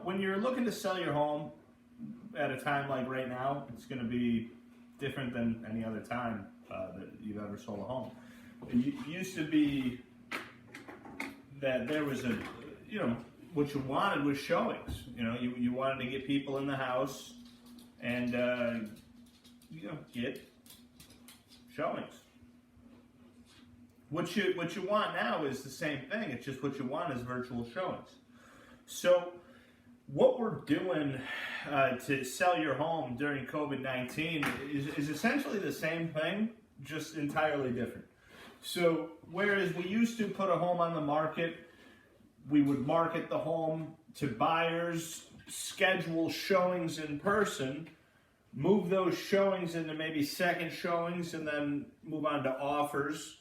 when you're looking to sell your home at a time like right now, it's going to be different than any other time that you've ever sold a home. It used to be that there was what you wanted was showings. You wanted to get people in the house and, get showings. What you want now is the same thing. It's just what you want is virtual showings. So what we're doing to sell your home during COVID-19 is essentially the same thing, just entirely different. So whereas we used to put a home on the market, we would market the home to buyers, schedule showings in person, move those showings into maybe second showings, and then move on to offers,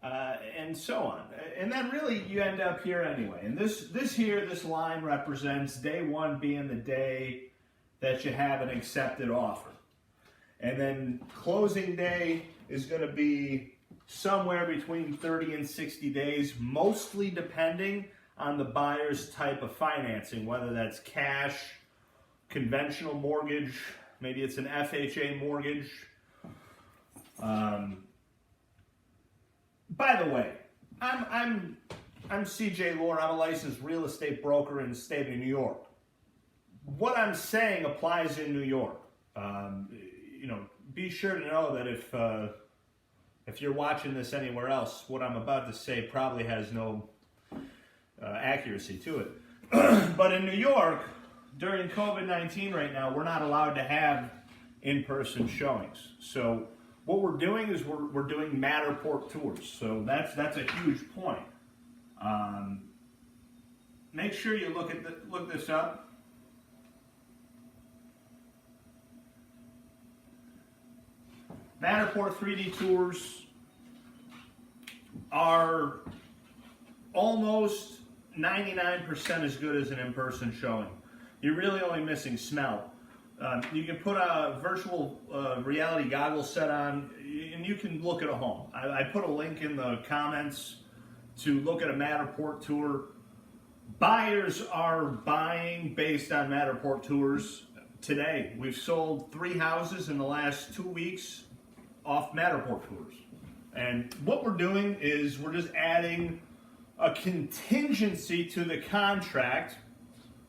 and so on. And then really you end up here anyway. And this line represents day one being the day that you have an accepted offer. And then closing day is going to be somewhere between 30 and 60 days, mostly depending on the buyer's type of financing, whether that's cash, conventional mortgage, maybe it's an FHA mortgage. By the way, I'm CJ Lore. I'm a licensed real estate broker in the state of New York. What I'm saying applies in New York. Be sure to know that if you're watching this anywhere else, what I'm about to say probably has no accuracy to it. But in New York, during COVID-19 right now, we're not allowed to have in-person showings. So what we're doing is we're doing Matterport tours. So that's a huge point. Make sure you look this up. Matterport 3D tours are almost 99% as good as an in-person showing. You're really only missing smell. You can put a virtual reality goggles set on and you can look at a home. I put a link in the comments to look at a Matterport tour. Buyers are buying based on Matterport tours today. We've sold 3 houses in the last 2 weeks off Matterport tours. And what we're doing is we're just adding a contingency to the contract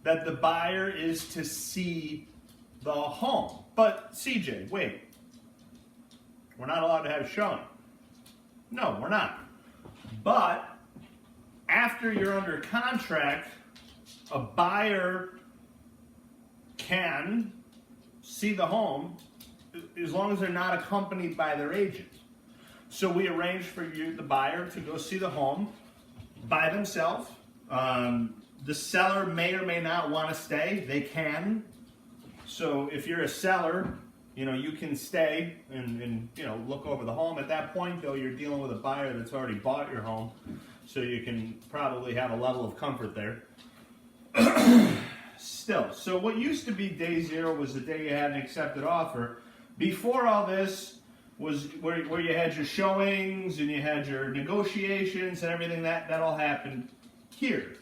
that the buyer is to see the home. But CJ, wait, we're not allowed to have a showing. No, we're not. But after you're under contract, a buyer can see the home as long as they're not accompanied by their agent. So we arrange for you, the buyer, to go see the home by themselves. The seller may or may not want to stay. They can. So if you're a seller, you can stay and look over the home. At that point, though, you're dealing with a buyer that's already bought your home, so you can probably have a level of comfort there. Still, so what used to be day zero was the day you had an accepted offer. Before all this was where you had your showings and you had your negotiations and everything that all happened here.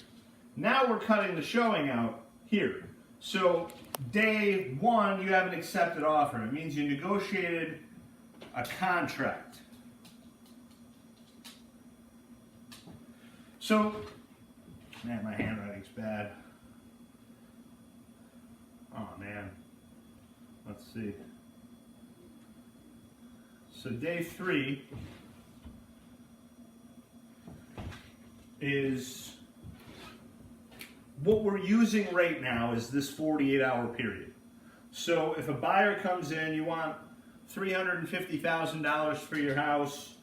Now we're cutting the showing out here. So day one, you have an accepted offer. It means you negotiated a contract. So, man, my handwriting's bad. Oh man, let's see. So day 3 is what we're using right now is this 48-hour period. So if a buyer comes in, you want $350,000 for your house.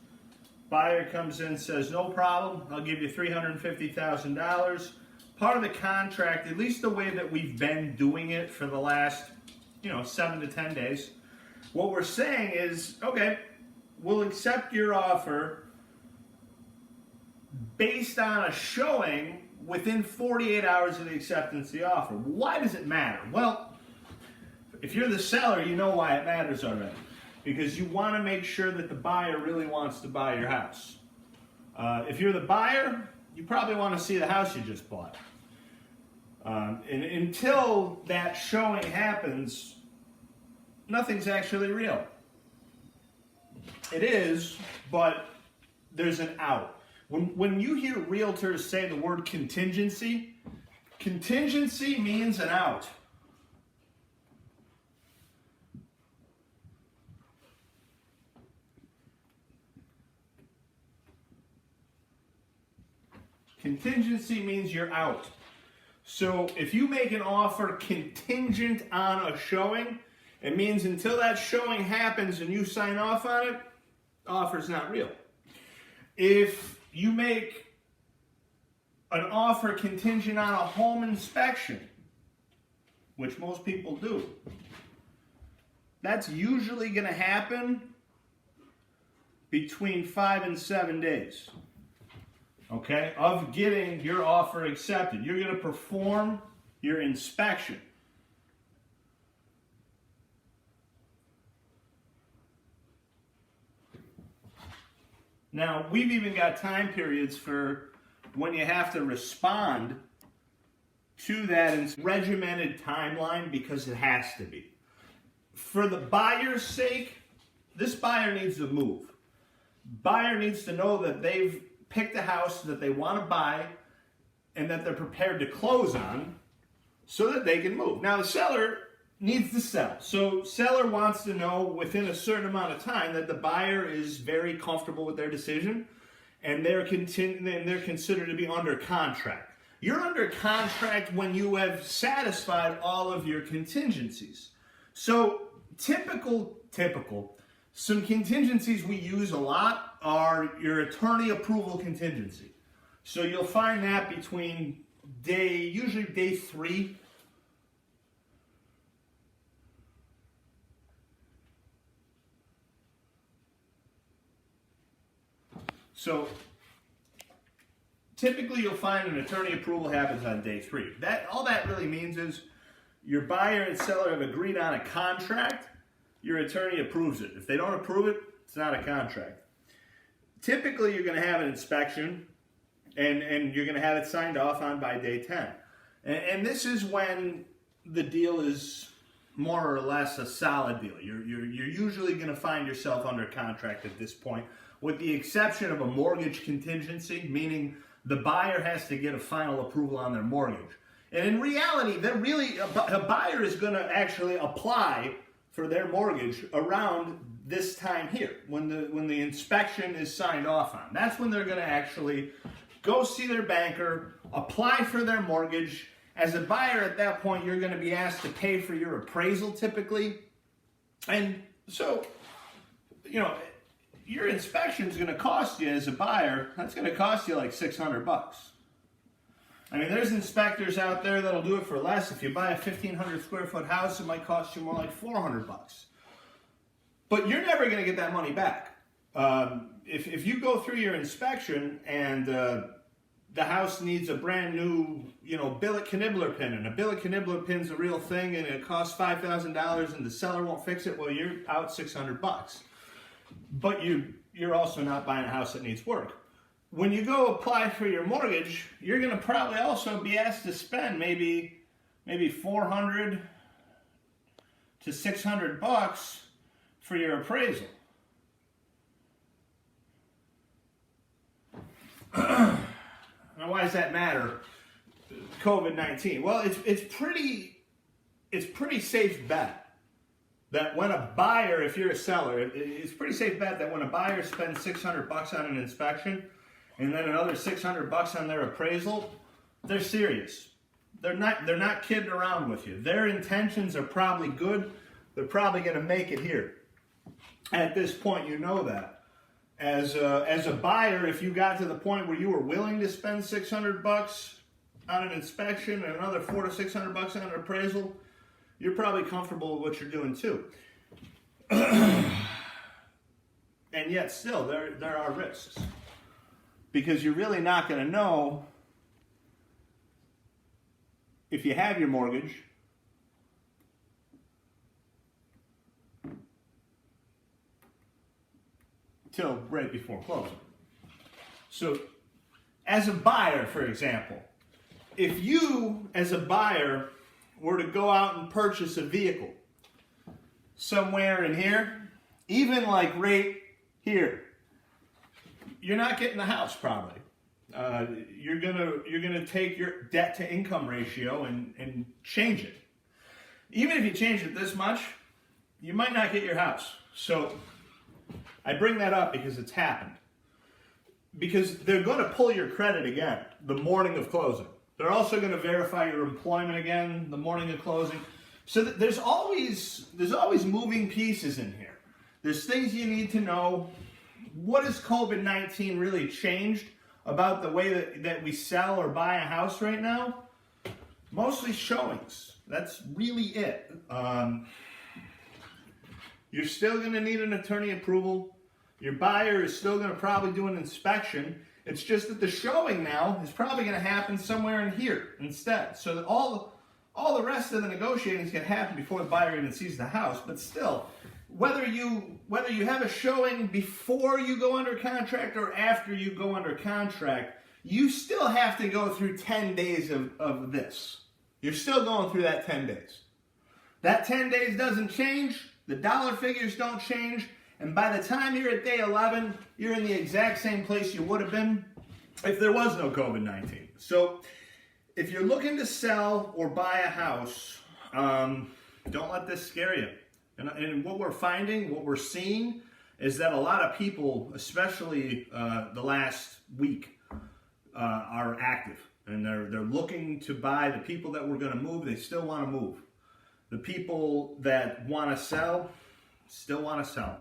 Buyer comes in, says, no problem, I'll give you $350,000. Part of the contract, at least the way that we've been doing it for the last, 7 to 10 days, what we're saying is, okay, we'll accept your offer based on a showing within 48 hours of the acceptance of the offer. Why does it matter? Well, if you're the seller, you know why it matters already. Because you want to make sure that the buyer really wants to buy your house. If you're the buyer, you probably want to see the house you just bought. And until that showing happens, nothing's actually real. It is, but there's an out. When you hear realtors say the word contingency, contingency means an out. Contingency means you're out. So if you make an offer contingent on a showing, it means until that showing happens and you sign off on it, the offer's not real. If you make an offer contingent on a home inspection, which most people do, that's usually going to happen between 5 and 7 days. Okay, of getting your offer accepted. You're going to perform your inspection. Now, we've even got time periods for when you have to respond to that regimented timeline, because it has to be. For the buyer's sake, this buyer needs to move. Buyer needs to know that they've picked a house that they want to buy and that they're prepared to close on so that they can move. Now, the seller needs to sell. So seller wants to know within a certain amount of time that the buyer is very comfortable with their decision and they're considered to be under contract. You're under contract when you have satisfied all of your contingencies. So typical, some contingencies we use a lot are your attorney approval contingency. So you'll find that between usually day 3. So typically you'll find an attorney approval happens on day 3. All that really means is your buyer and seller have agreed on a contract, your attorney approves it. If they don't approve it, it's not a contract. Typically, you're going to have an inspection, and you're going to have it signed off on by day 10. And this is when the deal is more or less a solid deal. You're usually going to find yourself under contract at this point, with the exception of a mortgage contingency, meaning the buyer has to get a final approval on their mortgage. And in reality, a buyer is going to actually apply for their mortgage around this time here, when the inspection is signed off on. That's when they're going to actually go see their banker, apply for their mortgage. As a buyer at that point, you're going to be asked to pay for your appraisal typically. And so, your inspection is going to cost you as a buyer, that's going to cost you like $600. I mean, there's inspectors out there that'll do it for less. If you buy a 1,500 square foot house, it might cost you more like $400. But you're never going to get that money back. If you go through your inspection and the house needs a brand new, billet Knibbler pin, and a billet Knibbler pin's a real thing, and it costs $5,000, and the seller won't fix it, well, you're out $600. But you're also not buying a house that needs work. When you go apply for your mortgage, you're going to probably also be asked to spend maybe $400 to $600 for your appraisal. Now, why does that matter? COVID-19. Well, it's pretty safe bet that when a buyer, if you're a seller, it's pretty safe bet that when a buyer spends $600 on an inspection and then another $600 on their appraisal, they're serious. They're not kidding around with you. Their intentions are probably good. They're probably going to make it here. At this point, you know that. As a buyer, if you got to the point where you were willing to spend $600 on an inspection and another $400 to $600 on an appraisal, you're probably comfortable with what you're doing too. And yet still, there are risks. Because you're really not going to know if you have your mortgage till right before closing. So, as a buyer, for example, if you, as a buyer, were to go out and purchase a vehicle somewhere in here, even like right here, you're not getting the house probably. You're gonna take your debt to income ratio and change it. Even if you change it this much, you might not get your house. So I bring that up because it's happened. Because they're going to pull your credit again the morning of closing. They're also going to verify your employment again the morning of closing. So there's always moving pieces in here. There's things you need to know. What has COVID-19 really changed about the way that we sell or buy a house right now? Mostly showings. That's really it. You're still going to need an attorney approval. Your buyer is still going to probably do an inspection. It's just that the showing now is probably going to happen somewhere in here instead. So that all the rest of the negotiating is going to happen before the buyer even sees the house. But still, whether you have a showing before you go under contract or after you go under contract, you still have to go through 10 days of this. You're still going through that 10 days. That 10 days doesn't change. The dollar figures don't change. And by the time you're at day 11, you're in the exact same place you would have been if there was no COVID-19. So if you're looking to sell or buy a house, don't let this scare you. And what we're finding, what we're seeing, is that a lot of people, especially the last week, are active. And they're looking to buy. The people that were going to move, they still want to move. The people that want to sell, still want to sell.